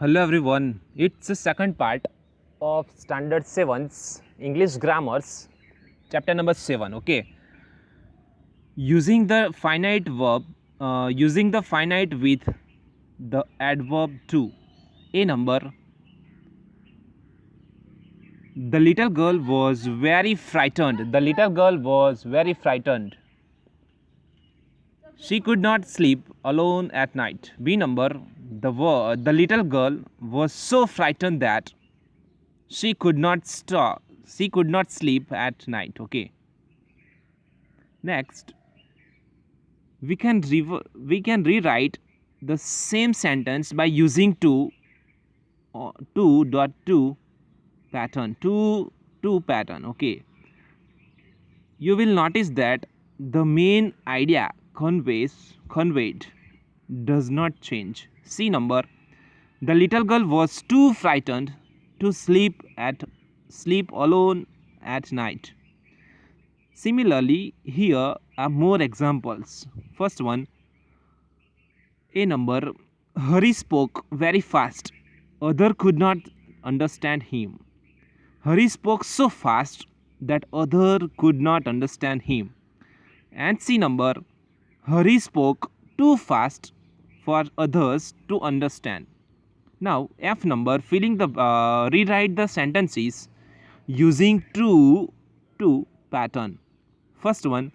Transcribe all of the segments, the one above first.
Hello everyone. It's the second part of Standard 7's English Grammars, chapter number 7. Okay. Using the finite with the adverb to. A number. The little girl was very frightened. The little girl was very frightened. She could not sleep alone at night. B number. The little girl was so frightened that she could not sleep at night. Okay. Next, we can rewrite the same sentence by using two pattern two pattern. Okay, you will notice that the main idea conveyed does not change. C number. The little girl was too frightened to sleep alone at night. Similarly, here are more examples. First one, A number. Hari spoke very fast. Other could not understand him. Hari spoke so fast that other could not understand him. And C number. Hari spoke too fast for others to understand. Now F number. Rewrite the sentences using two pattern. First one,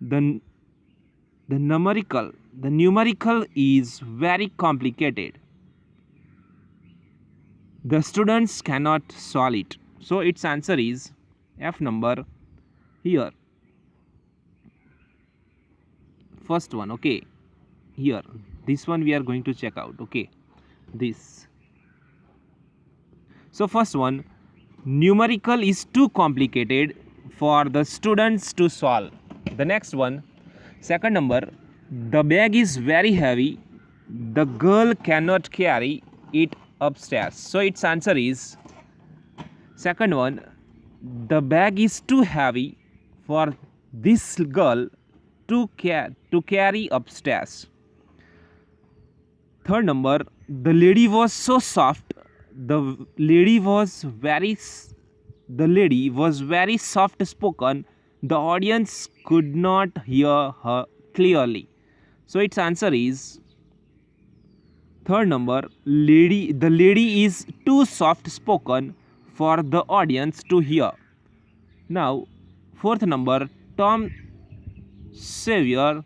the numerical is very complicated. The students cannot solve it. So its answer is F number here. First one, okay. Here, this one we are going to check out. Okay, this. So first one, numerical is too complicated for the students to solve. The next one, second number, the bag is very heavy. The girl cannot carry it upstairs. So its answer is second one, the bag is too heavy for this girl to carry upstairs. Third number, the lady was so soft. The lady was very soft spoken. The audience could not hear her clearly. So its answer is third number, lady. The lady is too soft spoken for the audience to hear. Now fourth number, Tom Sawyer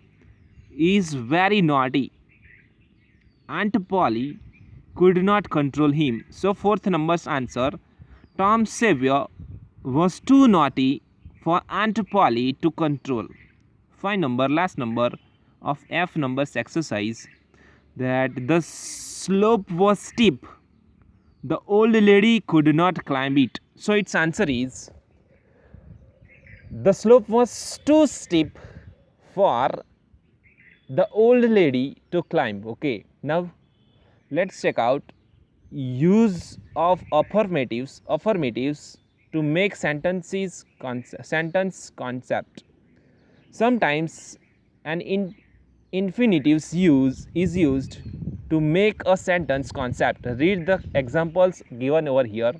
is very naughty. Aunt Polly could not control him. So fourth number's answer, Tom Sawyer was too naughty for Aunt Polly to control. Last number of F numbers exercise, that the slope was steep. The old lady could not climb it. So its answer is the slope was too steep for the old lady to climb. Okay, now let's check out use of affirmatives to make sentence concept. Sometimes an infinitive is used to make a sentence concept. Read the examples given over here.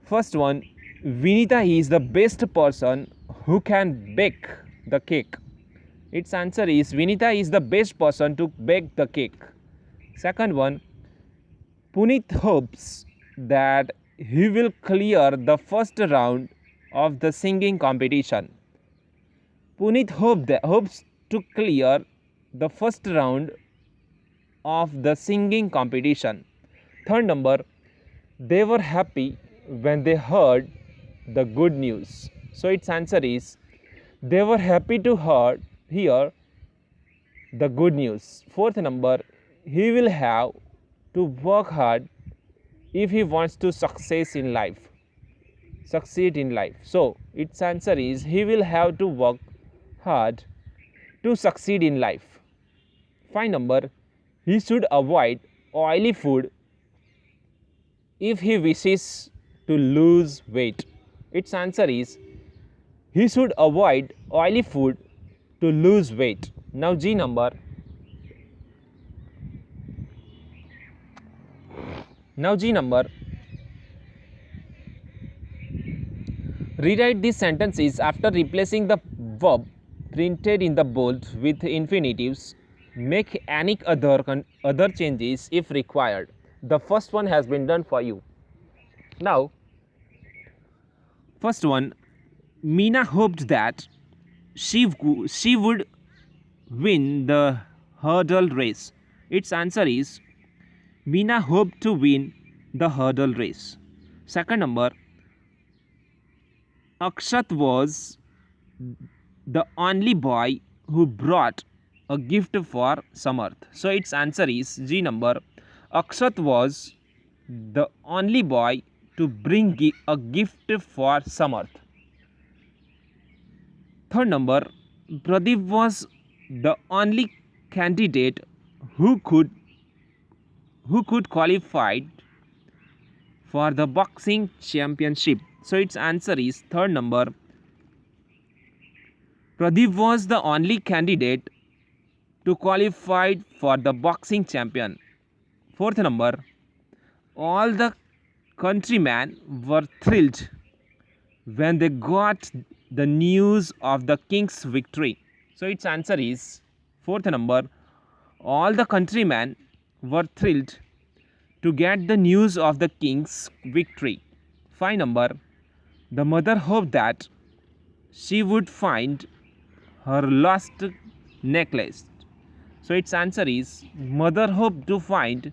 First one, Vinita is the best person who can bake the cake. Its answer is Vinita is the best person to bake the cake. Second one, Puneet hopes that he will clear the first round of the singing competition. Puneet hopes to clear the first round of the singing competition. Third number, they were happy when they heard the good news. So its answer is they were happy to hear the good news. Fourth number, he will have to work hard if he wants to succeed in life. So its answer is he will have to work hard to succeed in life. 5 number, he should avoid oily food if he wishes to lose weight. Its answer is he should avoid oily food to lose weight. Now G number, Now G number, rewrite these sentences after replacing the verb printed in the bold with infinitives. Make any other changes if required. The first one has been done for you. Now, first one, Meena hoped that she would win the hurdle race. Its answer is Meena hoped to win the hurdle race. Second number, Akshat was the only boy who brought a gift for Samarth. So its answer is G number. Akshat was the only boy to bring a gift for Samarth. Third number, Pradeep was the only candidate who could qualify for the boxing championship. So its answer is third number. Pradeep was the only candidate to qualify for the boxing champion. Fourth number, all the countrymen were thrilled when they got the news of the king's victory. So its answer is fourth number, all the countrymen were thrilled to get the news of the king's victory. 5 number, the mother hoped that she would find her lost necklace. So its answer is mother hoped to find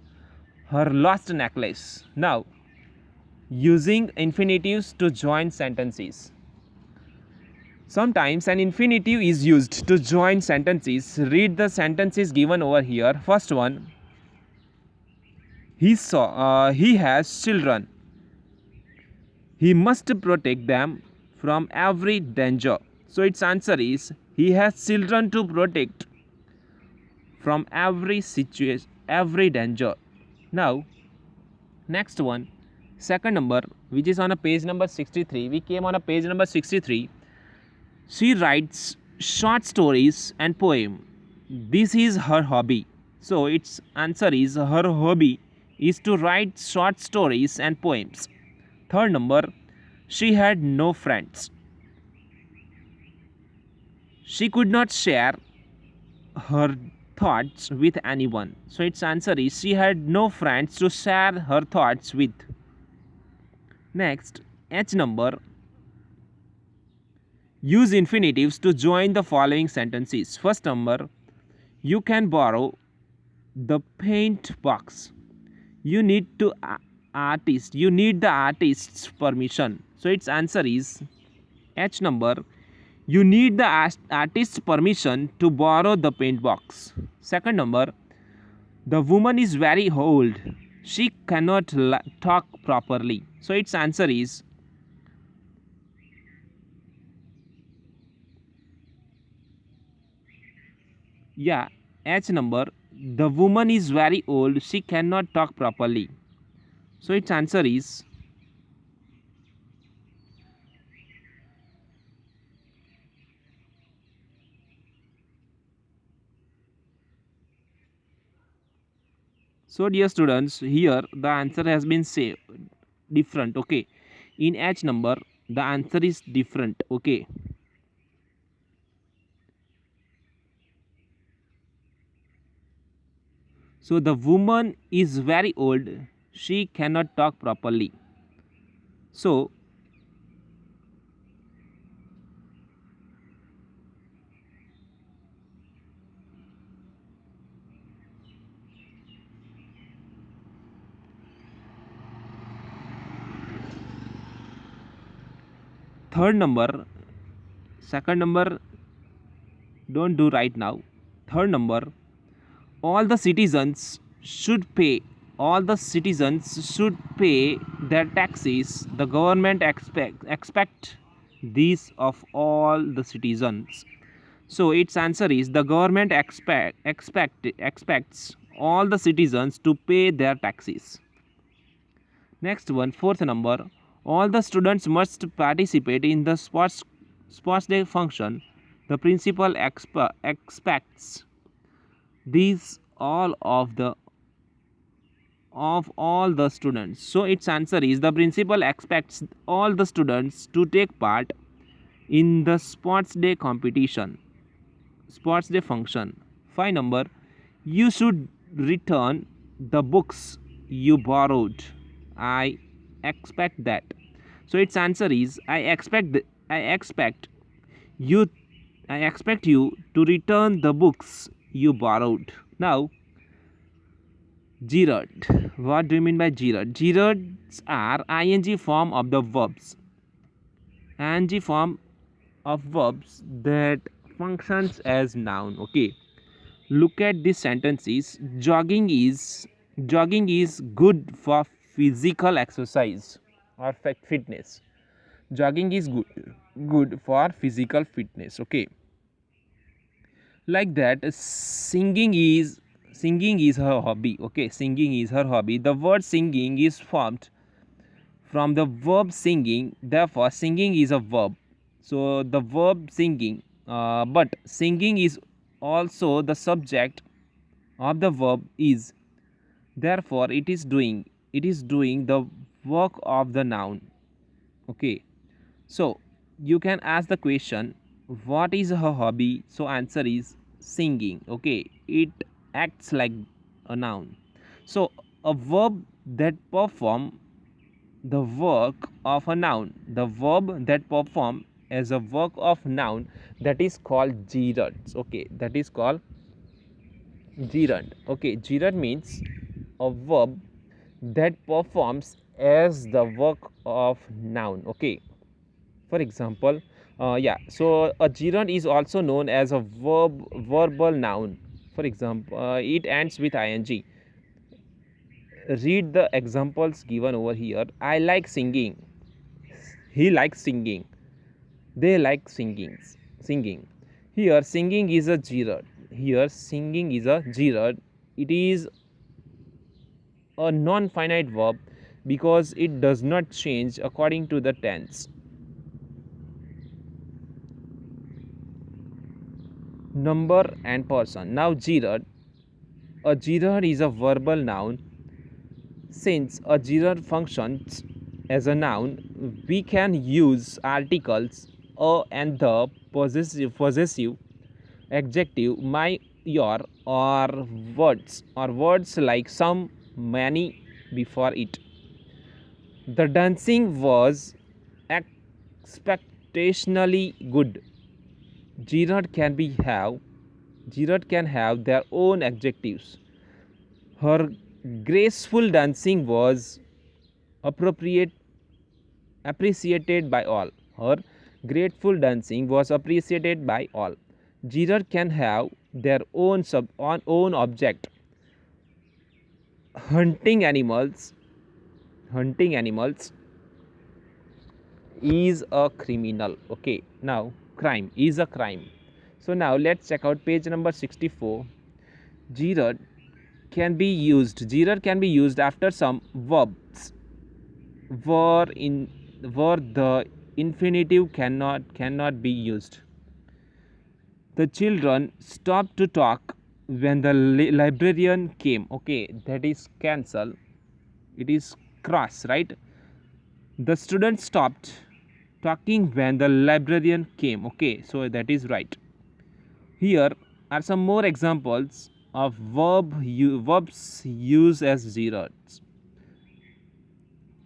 her lost necklace. Now, using infinitives to join sentences. Sometimes an infinitive is used to join sentences. Read the sentences given over here. First one, he has children. He must protect them from every danger. So its answer is he has children to protect from every situation, every danger. Now, next one, second number, which is on a page number 63. We came on a page number 63. She writes short stories and poem. This is her hobby. So its answer is her hobby is to write short stories and poems. Third number, she had no friends. She could not share her thoughts with anyone. So its answer is she had no friends to share her thoughts with. Next, H number, use infinitives to join the following sentences. First number, you can borrow the paint box. You need the artist's permission. So its answer is H number, you need the artist's permission to borrow the paint box. Second number, the woman is very old. She cannot talk properly. So its answer is H number, the woman is very old. She cannot talk properly. So its answer is so dear students, here the answer has been say different. Okay, in H number the answer is different. Okay, so the woman is very old. She cannot talk properly. So third number, second number don't do right now. Third number, all the citizens should pay all the citizens should pay their taxes. The government expect these of all the citizens. So its answer is the government expects all the citizens to pay their taxes. Next one, fourth number, all the students must participate in the sports day function. The principal expects these all of the of all the students. So its answer is the principal expects all the students to take part in the sports day competition, sports day function. 5 number, you should return the books you borrowed. I expect that. So its answer is you I expect you to return the books you borrowed. Now, Gerard. What do you mean by Gerard? Gerards are ing form of the verbs. Ing form of verbs that functions as noun. Okay. Look at these sentences. Jogging is good for physical exercise or fitness. Jogging is good for physical fitness. Okay. Like that, singing is her hobby. Okay, singing is her hobby. The word singing is formed from the verb singing, therefore singing is a verb. So the verb singing, but singing is also the subject of the verb is, therefore it is doing the work of the noun. Okay, so you can ask the question, what is her hobby? So answer is singing. Okay, it acts like a noun. So a verb that perform the work of a noun, the verb that perform as a work of noun, that is called gerund. Okay, that is called gerund. Okay, gerund means a verb that performs as the work of noun. Okay, for example, so a gerund is also known as a verbal noun. For example, it ends with ing. Read the examples given over here. I like singing, he likes singing, they like singing. Here singing is a gerund. It is a non-finite verb because it does not change according to the tense. Number and person. Now gerund. A gerund is a verbal noun. Since a gerund functions as a noun, we can use articles a and the, possessive adjective my, your, or words like some, many before it. The dancing was expectationally good. Gerard can have their own adjectives. Her graceful dancing was appropriate appreciated by all. Her grateful dancing was appreciated by all. Gerard can have their own object. Hunting animals is a criminal. Okay, now crime is a crime. So now let's check out page number 64. Gerard can be used after some verbs where the infinitive cannot be used. The children stopped to talk when the librarian came. Okay, that is cancel. It is cross, right? The students stopped talking when the librarian came. Okay, so that is right. Here are some more examples of verbs used as gerunds.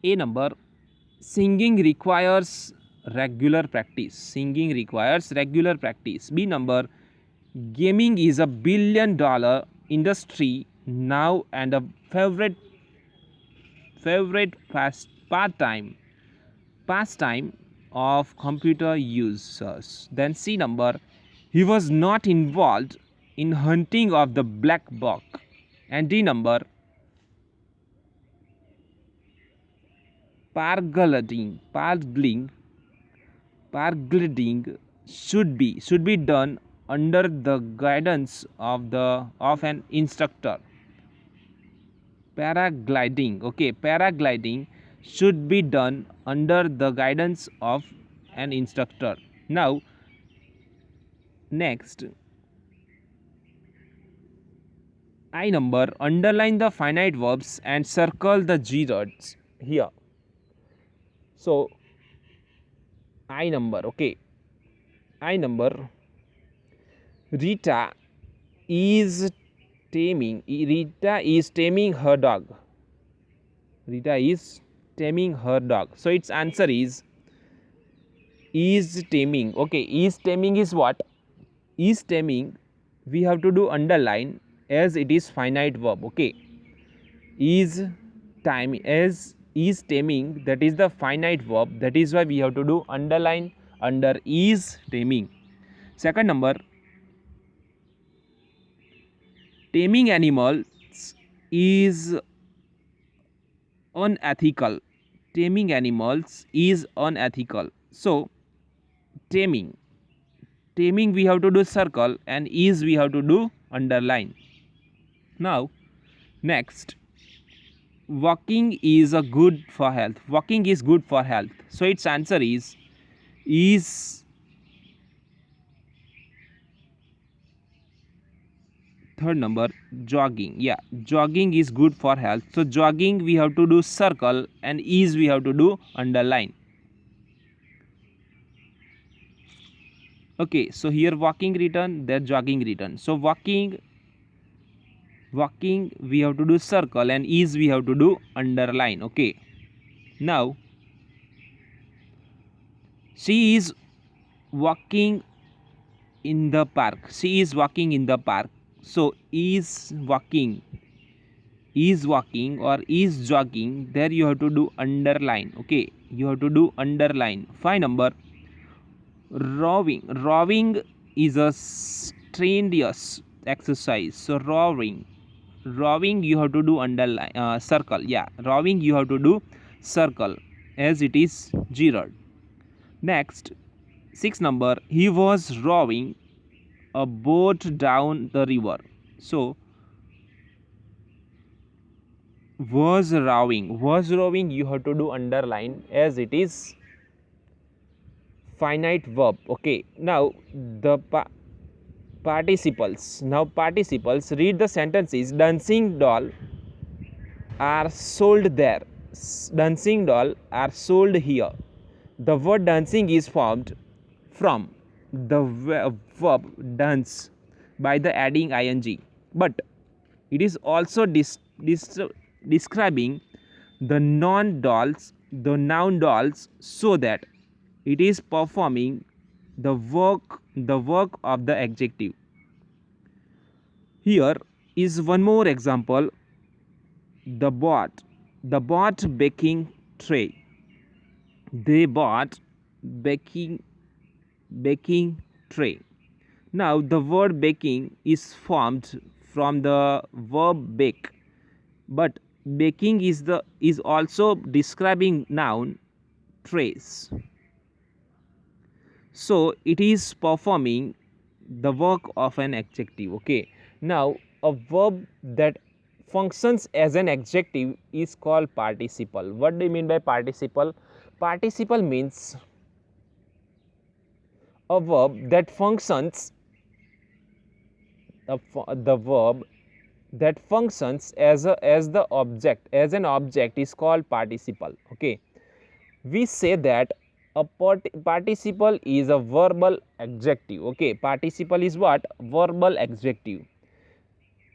A number, singing requires regular practice. B number, gaming is a $1 billion industry now and a favorite pastime of computer users. Then C number, he was not involved in hunting of the black buck. And D number, paragliding should be done under the guidance of an instructor. Paragliding should be done under the guidance of an instructor. Now next, I number, underline the finite verbs and circle the zeroes here. So I number, okay. I number, Rita is Rita is taming her dog. Rita is taming her dog. So its answer is taming. Okay, is taming is what? Is taming, we have to do underline as it is finite verb. Okay, is time as is taming, that is the finite verb, that is why we have to do underline under is taming. Second number, taming animals is unethical. Taming animals is unethical. So taming, we have to do circle and is we have to do underline. Now next, walking is a good for health. Walking is good for health. So its answer is third number, jogging. Yeah, jogging is good for health. So jogging we have to do circle and is we have to do underline. Okay, so here walking written, there jogging written. So walking we have to do circle and is we have to do underline. Okay, now she is walking in the park. She is walking in the park. So is walking or is jogging, there you have to do underline. Okay, you have to do underline. 5 number, rowing is a strenuous exercise. So rowing you have to do underline, circle. Yeah, rowing you have to do circle as it is zeroed. Next, 6 number, he was rowing a boat down the river. So was rowing you have to do underline as it is finite verb. Okay, now the participles. Now participles, read the sentences. Dancing doll are sold there. Dancing doll are sold here. The word dancing is formed from the verb dance by the adding ing, but it is also describing the noun dolls, so that it is performing the work of the adjective. Here is one more example. The bought baking tray. They bought baking tray. Now the word baking is formed from the verb bake, but baking is also describing noun trays. So it is performing the work of an adjective. Okay, now a verb that functions as an adjective is called participle. What do you mean by participle? Participle means a verb that functions, the verb that functions as the object, as an object, is called participle. Okay, we say that a participle is a verbal adjective. Okay, participle is what? Verbal adjective.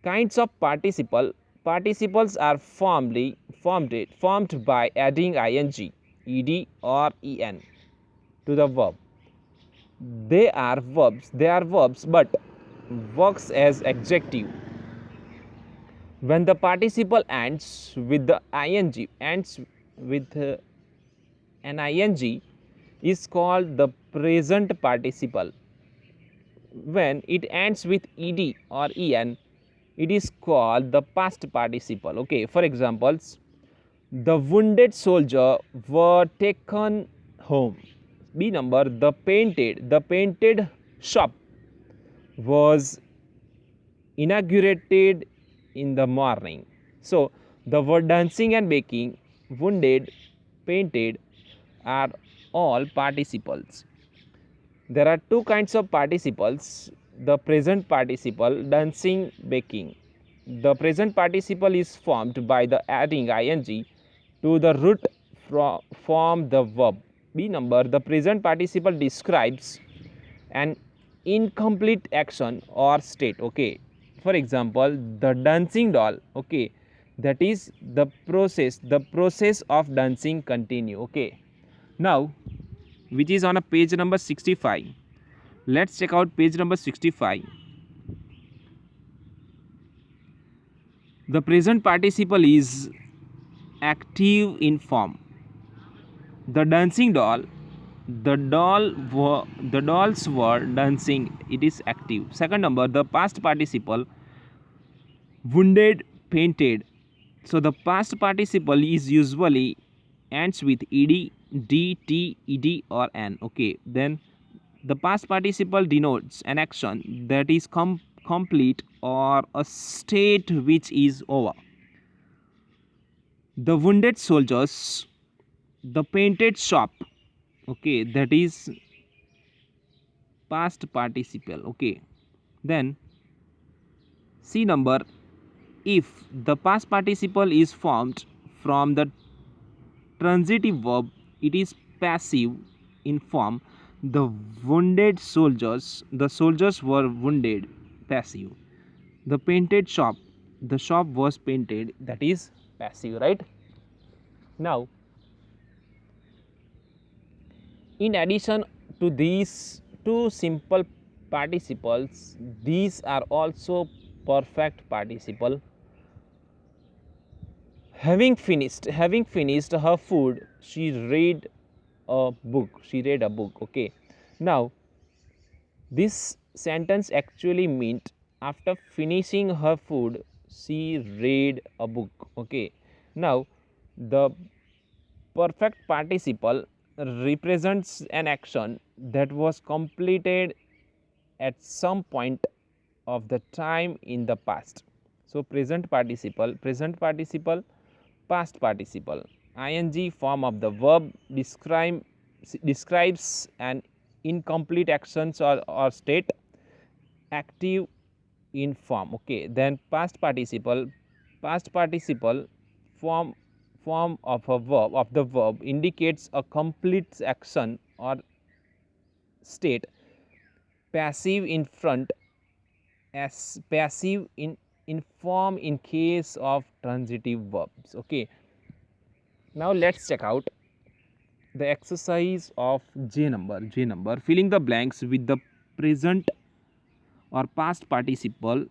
Kinds of participles are formed by adding ing, ed or en to the verb. They are verbs but works as adjective. When the participle ends with an ing, is called the present participle. When it ends with ed or en, it is called the past participle. Okay, for examples, the wounded soldier were taken home. B number, the painted shop was inaugurated in the morning. So the word dancing and baking, wounded, painted are all participles. There are two kinds of participles: the present participle, dancing, baking. The present participle is formed by the adding ing to the root form the verb. B number, the present participle describes an incomplete action or state. Okay, for example, the dancing doll. Okay, that is the process of dancing continue. Okay, now which is on a page number 65. Let's check out page number 65. The present participle is active in form. The dancing doll, the dolls were dancing, it is active. Second number, the past participle, wounded, painted. So the past participle is usually ends with ed, dt, ed or n. Okay, then the past participle denotes an action that is complete or a state which is over. The wounded soldiers, the painted shop. Okay, that is past participle. Okay, then C number, if the past participle is formed from the transitive verb, it is passive in form. The wounded soldiers, the soldiers were wounded, passive. The painted shop, the shop was painted, that is passive, right? Now, in addition to these two simple participles, these are also perfect participle. Having finished her food, she read a book. Okay, now this sentence actually meant after finishing her food she read a book. Okay, now the perfect participle represents an action that was completed at some point of the time in the past. So present participle, past participle, ing form of the verb describes an incomplete actions or state, active in form. Okay, then past participle form of the verb indicates a complete action or state, passive in front, as passive in form in case of transitive verbs. Okay, now let's check out the exercise of J number, filling the blanks with the present or past participle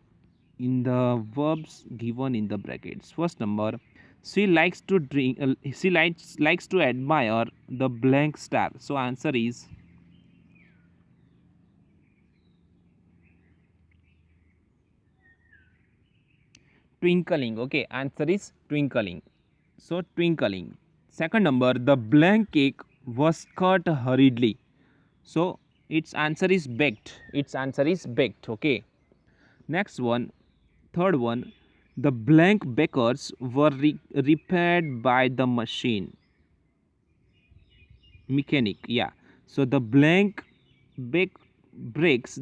in the verbs given in the brackets. First number, she likes to drink, she likes to admire the blank star. So answer is twinkling. Okay, answer is twinkling. So twinkling. Second number, the blank cake was cut hurriedly. So its answer is baked. Okay, next one, third one, the blank bakers were repaired by the mechanic. Yeah, so the blank brakes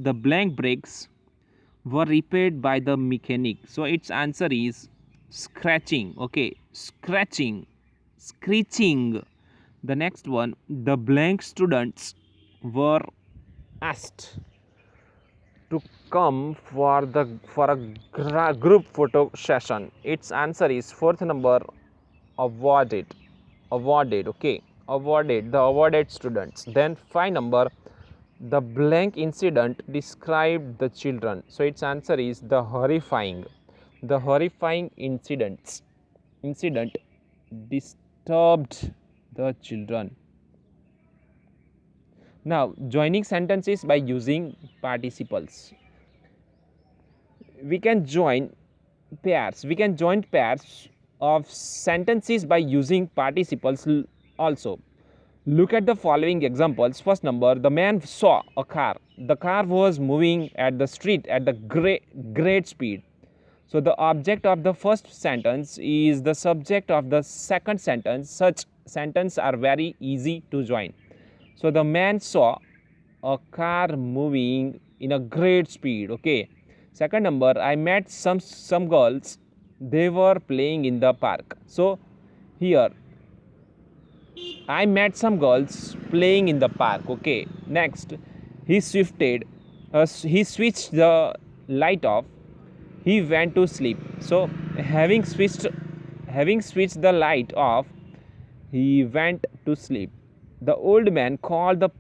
were repaired by the mechanic. So its answer is scratching. Okay, screeching. The next one, the blank students were asked to come for a group photo session. Its answer is fourth number, awarded. Okay, awarded, the awarded students. Then 5 number, the blank incident described the children. So its answer is the horrifying incident disturbed the children. Now joining sentences by using participles, we can join pairs of sentences by using participles also. Look at the following examples. First number, the man saw a car. The car was moving at the street at the great speed. So the object of the first sentence is the subject of the second sentence. Such sentences are very easy to join. So the man saw a car moving in a great speed. Okay, Second number, I met some girls, they were playing in the park. So here I met some girls playing in the park. Okay. Next, he shifted, he switched the light off. He went to sleep. So having switched the light off, he went to sleep. The old man called the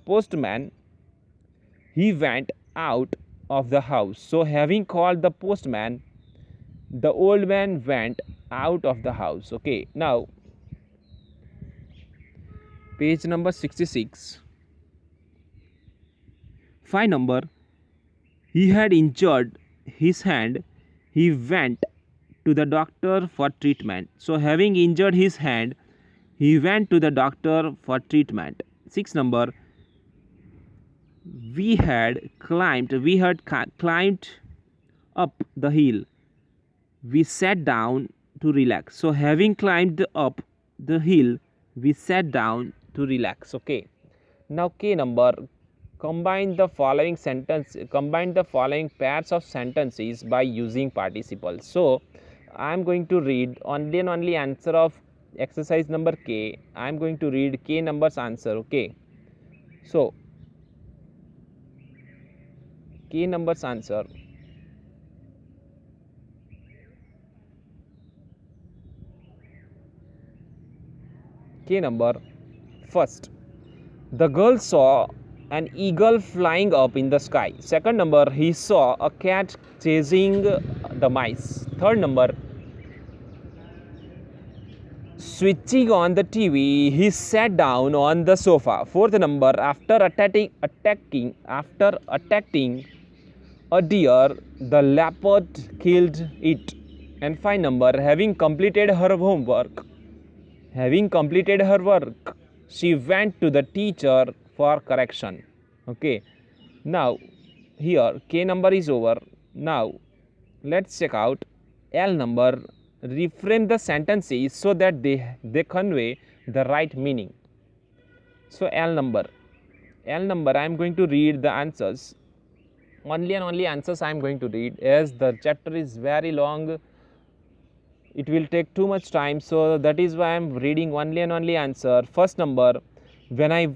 postman. He went out of the house. So having called the postman, the old man went out of the house. Okay. Now page number 66. 5 number, he had injured his hand. He went to the doctor for treatment. So having injured his hand, he went to the doctor for treatment. 6 number, we had climbed up the hill. We sat down to relax. So having climbed up the hill, we sat down to relax. Okay. Now K number, combine the following pairs of sentences by using participles. So I am going to read only and only answer of exercise number K. I am going to read K number's answer. Okay. So K number's answer. K number, first, the girl saw an eagle flying up in the sky. Second number, he saw a cat chasing the mice. Third number, switching on the TV, he sat down on the sofa. Fourth number, after attacking a deer, the leopard killed it. And 5 number, having completed her work, she went to the teacher for correction. Okay. Now here K number is over. Now let's check out L number. Reframe the sentences so that they convey the right meaning. So L number, I am going to read the answers. Only and only answers I am going to read, as the chapter is very long. It will take too much time, so that is why I am reading only and only answer. First number, when I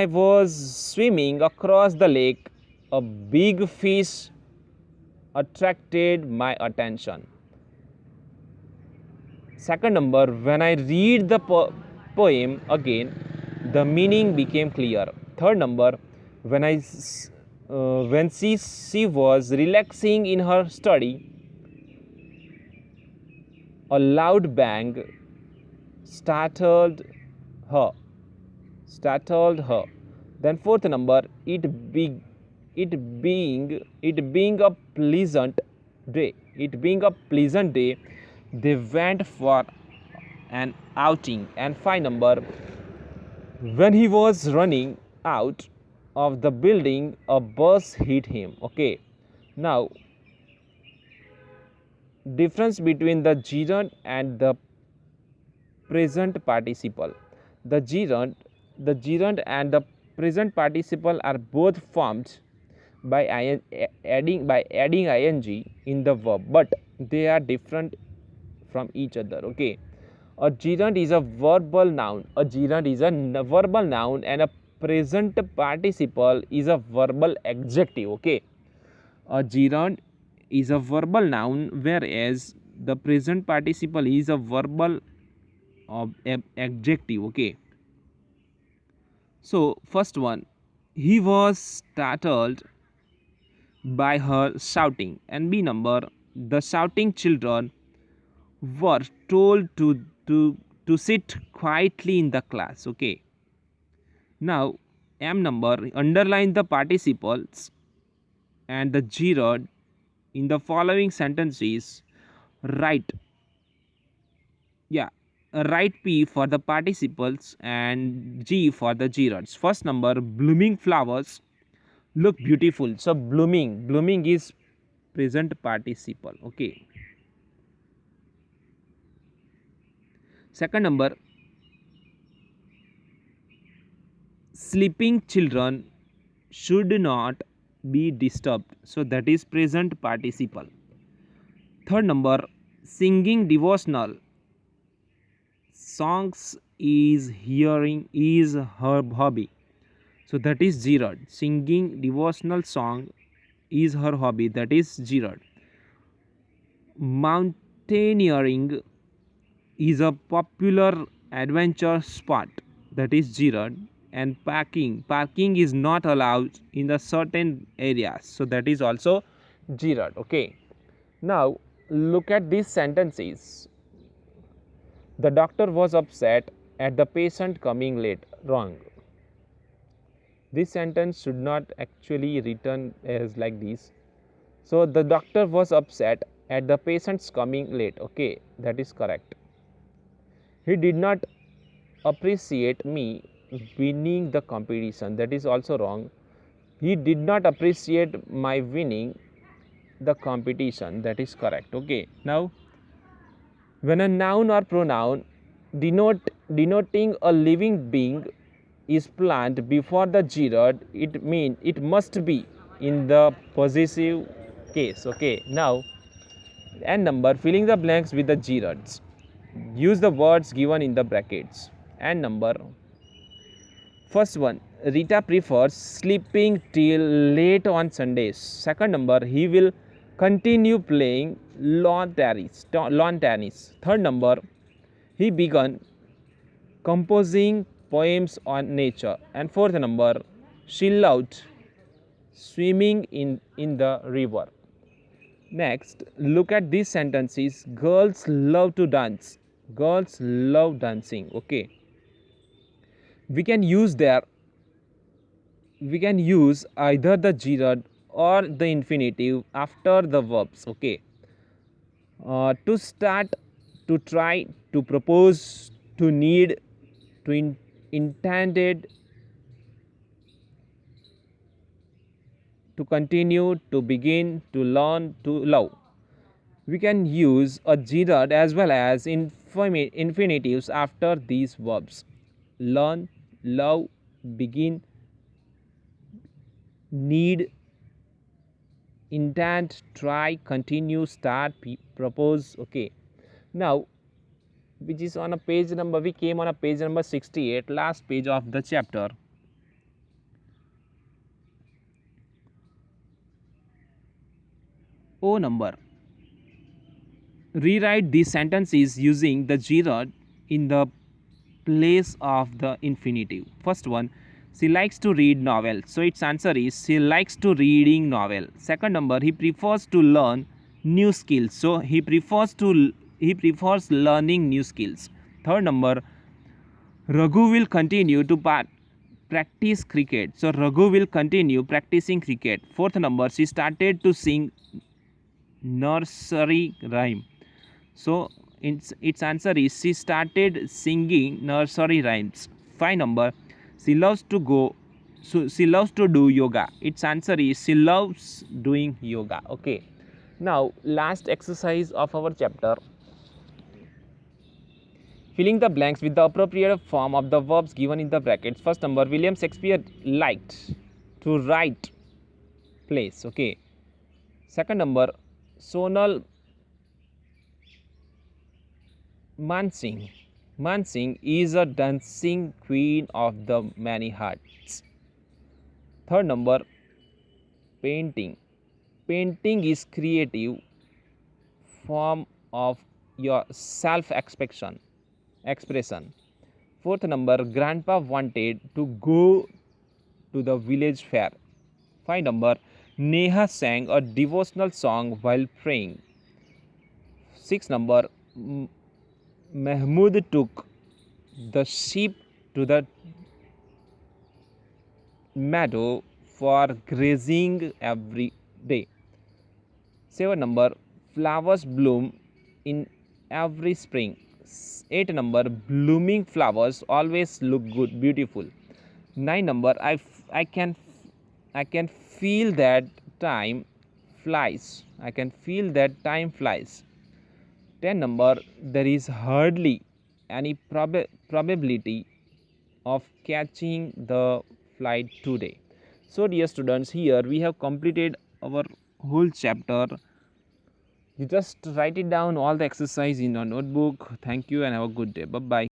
was swimming across the lake, a big fish attracted my attention. Second number, when I read the poem again, the meaning became clear. Third number, when she was relaxing in her study, a loud bang startled her. Then fourth number, it being a pleasant day. They went for an outing. And 5 number, when he was running out of the building, a bus hit him. Okay. Now difference between the gerund and the present participle. The gerund and the present participle are both formed by adding ing in the verb, but they are different from each other. Okay. A gerund is a verbal noun. And a present participle is a verbal adjective. Okay. A gerund is a verbal noun, whereas the present participle is a verbal adjective. Okay. So first one, he was startled by her shouting. And B number, the shouting children were told to sit quietly in the class. Okay. Now M number, underline the participles and the gerund in the following sentences. Write P for the participles and G for the gerunds. First number, blooming flowers look beautiful. So blooming is present participle. Okay. Second number, sleeping children should not be disturbed. So that is present participle. Third number, singing devotional songs is hearing is her hobby. So that is Gerard. Singing devotional song is her hobby. That is Gerard. Mountaineering is a popular adventure spot. That is Gerard. And parking is not allowed in the certain areas. So that is also Gerard. Okay. Now look at these sentences. The doctor was upset at the patient coming late. Wrong. This sentence should not actually written as like this. So the doctor was upset at the patient's coming late. Okay, that is correct. He did not appreciate me winning the competition. That is also wrong. He did not appreciate my winning the competition. That is correct. Okay. Now, when a noun or pronoun denoting a living being is planned before the gerund, it must be in the possessive case. Okay. Now, and number, filling the blanks with the gerunds. Use the words given in the brackets. And number, first one, Rita prefers sleeping till late on Sundays. Second number, he will continue playing lawn tennis. Third number, he began composing poems on nature. And fourth number, she loved swimming in the river. Next, look at these sentences. Girls love to dance. Girls love dancing. Okay. We can use either the gerund or the infinitive after the verbs. Okay. To start, to try, to propose, to need, to intended, to continue, to begin, to learn, to love. We can use a gerund as well as infinitives after these verbs. Learn, love, begin, need, intend, try, continue, start, propose. Okay. Now, which is on a page number, we came on a page number 68, last page of the chapter. O number. Rewrite these sentences using the gerund in the place of the infinitive. First one, she likes to read novel. So its answer is she likes to reading novel. Second number, he prefers to learn new skills. So he prefers learning new skills. Third number, Raghu will continue to practice cricket. So Raghu will continue practicing cricket. Fourth number, she started to sing nursery rhyme. So its answer is she started singing nursery rhymes. 5 number, she loves to do yoga. Its answer is she loves doing yoga. Okay. Now last exercise of our chapter. Filling the blanks with the appropriate form of the verbs given in the brackets. First number, William Shakespeare liked to write plays. Okay. Second number, Sonal Mansingh. Mansingh is a dancing queen of the many hearts. Third number, painting. Painting is creative form of your self-expression. Fourth number, grandpa wanted to go to the village fair. 5 number, Neha sang a devotional song while praying. 6 number, Mahmud took the sheep to the meadow for grazing every day. 7 number, flowers bloom in every spring. 8 number, blooming flowers always look good, beautiful. 9 number, I can feel that time flies. I can feel that time flies. 10 number, there is hardly any probability of catching the flight today. So dear students, here we have completed our whole chapter. You just write it down all the exercise in your notebook. Thank you and have a good day. Bye bye.